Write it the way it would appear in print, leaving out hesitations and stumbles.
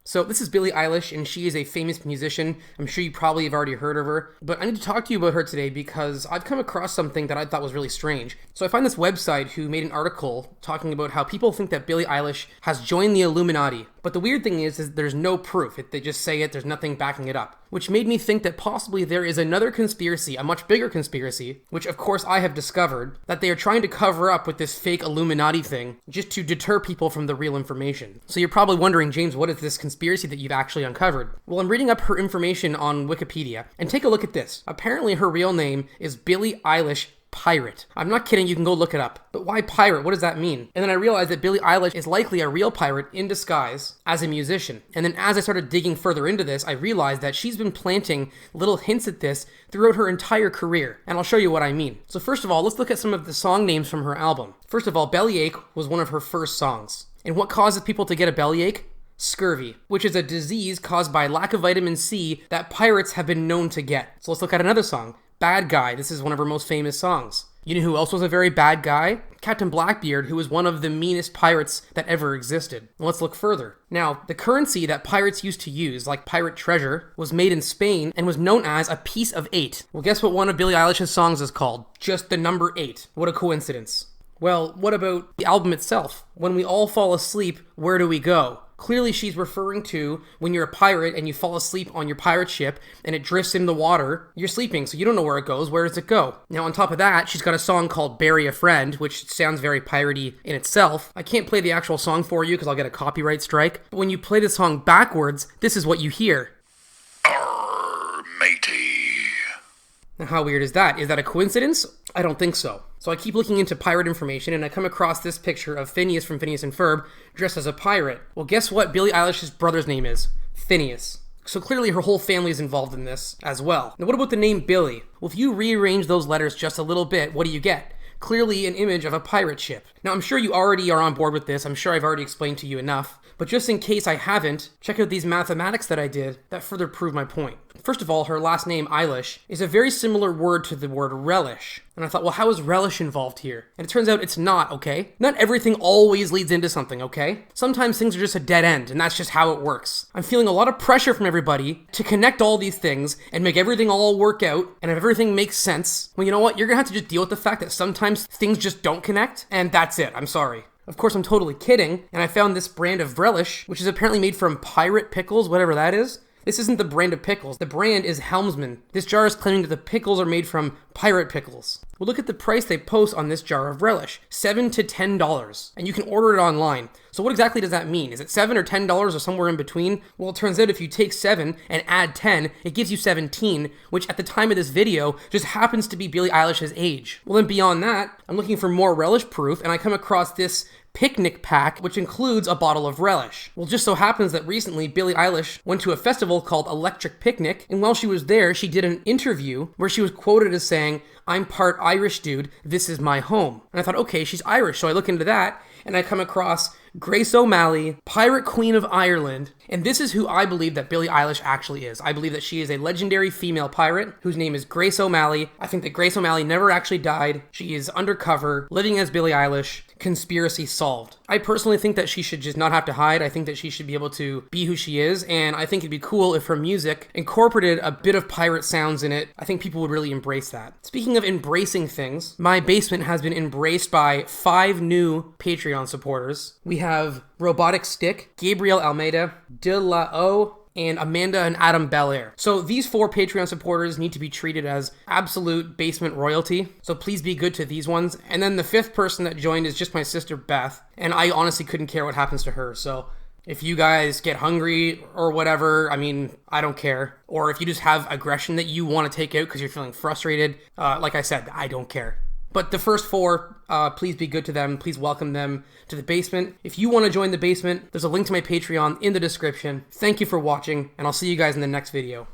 So this is Billie Eilish, and she is a famous musician. I'm sure you probably have already heard of her, but I need to talk to you about her today because I've come across something that I thought was really strange. So I find this website who made an article talking about how people think that Billie Eilish has joined the Illuminati. But the weird thing is there's no proof. They just say it, there's nothing backing it up. Which made me think that possibly there is another conspiracy, a much bigger conspiracy, which of course I have discovered, that they are trying to cover up with this fake Illuminati thing, just to deter people from the real information. So you're probably wondering, James, what is this conspiracy that you've actually uncovered? Well, I'm reading up her information on Wikipedia, and take a look at this. Apparently her real name is Billie Eilish Pirate. I'm not kidding, you can go look it up. But why pirate? What does that mean? And then I realized that Billie Eilish is likely a real pirate in disguise as a musician. And then as I started digging further into this, I realized that she's been planting little hints at this throughout her entire career. And I'll show you what I mean. So first of all, let's look at some of the song names from her album. First of all, Bellyache was one of her first songs. And what causes people to get a bellyache? Scurvy, which is a disease caused by lack of vitamin C that pirates have been known to get. So let's look at another song. Bad Guy. This is one of her most famous songs. You know who else was a very bad guy? Captain Blackbeard, who was one of the meanest pirates that ever existed. Let's look further. Now, the currency that pirates used to use, like pirate treasure, was made in Spain and was known as a piece of 8. Well, guess what one of Billie Eilish's songs is called? Just the number 8. What a coincidence. Well, what about the album itself? When we all fall asleep, where do we go? Clearly she's referring to when you're a pirate and you fall asleep on your pirate ship and it drifts in the water, you're sleeping, so you don't know where it goes. Where does it go? Now on top of that, she's got a song called Bury a Friend, which sounds very piratey in itself. I can't play the actual song for you because I'll get a copyright strike. But when you play the song backwards, this is what you hear. Arr, matey. Now how weird is that? Is that a coincidence? I don't think so. So I keep looking into pirate information and I come across this picture of Phineas from Phineas and Ferb dressed as a pirate. Well, guess what Billie Eilish's brother's name is? Phineas. So clearly her whole family is involved in this as well. Now what about the name Billie? Well, if you rearrange those letters just a little bit, what do you get? Clearly an image of a pirate ship. Now I'm sure you already are on board with this. I'm sure I've already explained to you enough. But just in case I haven't, check out these mathematics that I did that further prove my point. First of all, her last name, Eilish, is a very similar word to the word relish. And I thought, well, how is relish involved here? And it turns out it's not, okay? Not everything always leads into something, okay? Sometimes things are just a dead end, and that's just how it works. I'm feeling a lot of pressure from everybody to connect all these things and make everything all work out, and if everything makes sense, well, you know what? You're gonna have to just deal with the fact that sometimes things just don't connect, and that's it. I'm sorry. Of course, I'm totally kidding, and I found this brand of relish, which is apparently made from pirate pickles, whatever that is. This isn't the brand of pickles. The brand is Helmsman. This jar is claiming that the pickles are made from pirate pickles. Well, look at the price they post on this jar of relish. $7 to $10. And you can order it online. So what exactly does that mean? Is it $7 or $10 or somewhere in between? Well, it turns out if you take 7 and add 10, it gives you 17, which at the time of this video just happens to be Billie Eilish's age. Well, then beyond that, I'm looking for more relish proof, and I come across this picnic pack, which includes a bottle of relish. Well, just so happens that recently Billie Eilish went to a festival called Electric Picnic, and while she was there, she did an interview where she was quoted as saying, "I'm part Irish, dude. This is my home." And I thought, okay, she's Irish, so I look into that, and I come across Grace O'Malley, Pirate Queen of Ireland, and this is who I believe that Billie Eilish actually is. I believe that she is a legendary female pirate whose name is Grace O'Malley. I think that Grace O'Malley never actually died. She is undercover, living as Billie Eilish. Conspiracy solved. I personally think that she should just not have to hide. I think that she should be able to be who she is, and I think it'd be cool if her music incorporated a bit of pirate sounds in it. I think people would really embrace that. Speaking of embracing things, my basement has been embraced by 5 new Patreon supporters. We have Robotic Stick, Gabriel Almeida, De La O, and Amanda and Adam Belair. So these 4 Patreon supporters need to be treated as absolute basement royalty. So please be good to these ones. And then the 5th person that joined is just my sister Beth. And I honestly couldn't care what happens to her. So if you guys get hungry or whatever, I mean, I don't care. Or if you just have aggression that you want to take out because you're feeling frustrated, like I said, I don't care. But the first 4, please be good to them. Please welcome them to the basement. If you want to join the basement, there's a link to my Patreon in the description. Thank you for watching, and I'll see you guys in the next video.